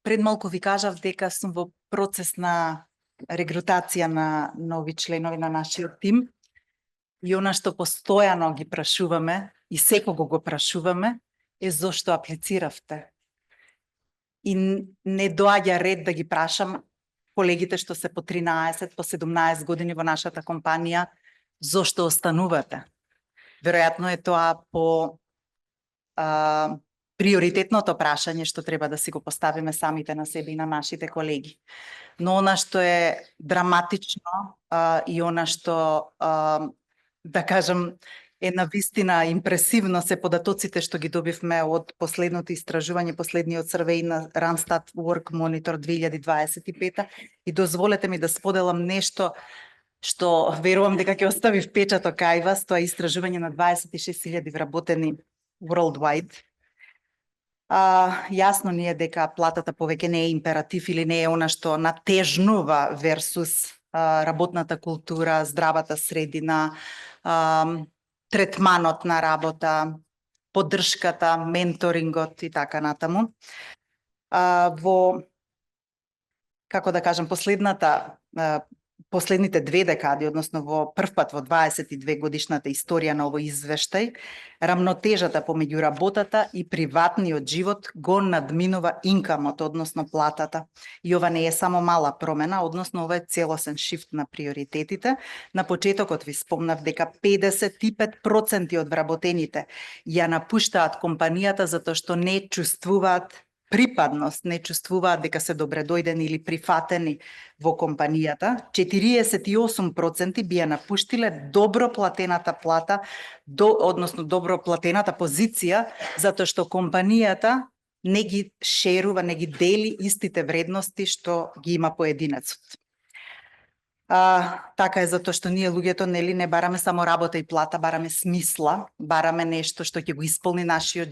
Пред малку ви кажав дека сум во процес на регрутација на нови членови на нашиот тим и она што постојано ги прашуваме и секого го прашуваме е зошто аплициравте. И не доаѓа ред да ги прашам колегите што се по 13, по 17 години во нашата компанија зошто останувате. Веројатно е тоа по приоритетното прашање што треба да си го поставиме самите на себе и на нашите колеги. Но она што е драматично и она што, да кажам, е навистина импресивно се податоците што ги добивме од последното истражување, последниот сурвеј на Randstad Work Monitor 2025 и дозволете ми да споделам нешто што верувам дека ќе остави впечаток кај вас. Тоа е истражување на 26.000 вработени worldwide. Јасно ни е дека платата повеќе не е императив или не е она што натежнува версус работната култура, здравата средина, третманот на работа, поддршката, менторингот и така натаму. Во, како да кажам, последните 2 декади, односно во првпат во 22 годишната историја на овој извештај, рамнотежата помеѓу работата и приватниот живот го надминува инкамот, односно платата. И ова не е само мала промена, односно ова е целосен шифт на приоритетите. На почетокот ви спомнав дека 55% од вработените ја напуштаат компанијата затоа што не чувствуваат припадност, не чувствуваат дека се добредојдени или прифатени во компанијата. 48% би ја напуштиле добро платената плата, односно добро платената позиција, затоа што компанијата не ги шерува, не ги дели истите вредности што ги има поединецот. Така е затоа што ние луѓето не бараме само работа и плата, бараме смисла, бараме нешто што ќе го исполни нашиот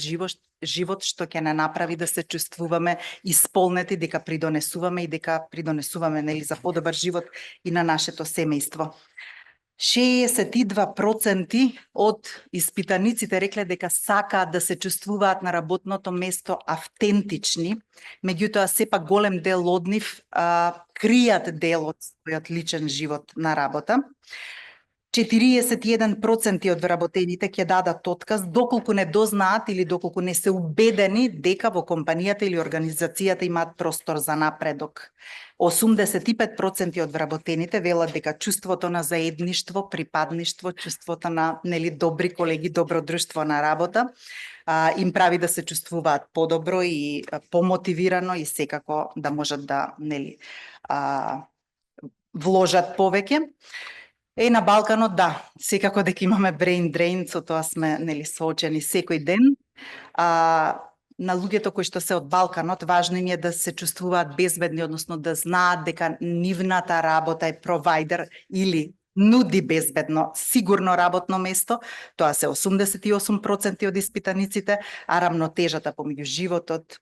живот, што ќе не направи да се чувствуваме исполнети, дека придонесуваме и дека придонесуваме за подобар живот и на нашето семејство. 62% од испитаниците рекле дека сакаат да се чувствуваат на работното место автентични, меѓутоа сепак голем дел од нив кријат дел од својот личен живот на работа. 41% од вработените ќе дадат отказ доколку не дознаат или доколку не се убедени дека во компанијата или организацијата имаат простор за напредок. 85% од вработените велат дека чувството на заедништво, припадништво, чувството на добри колеги, добро друштво на работа им прави да се чувствуваат подобро и помотивирано и секако да можат да вложат повеќе. На Балканот, да, секако дека имаме brain drain, со тоа сме соочени секој ден. На луѓето кои што се од Балканот, важно им е да се чувствуваат безбедни, односно да знаат дека нивната работа е провайдер или нуди безбедно, сигурно работно место. Тоа се 88% од испитаниците, а рамнотежата помеѓу животот,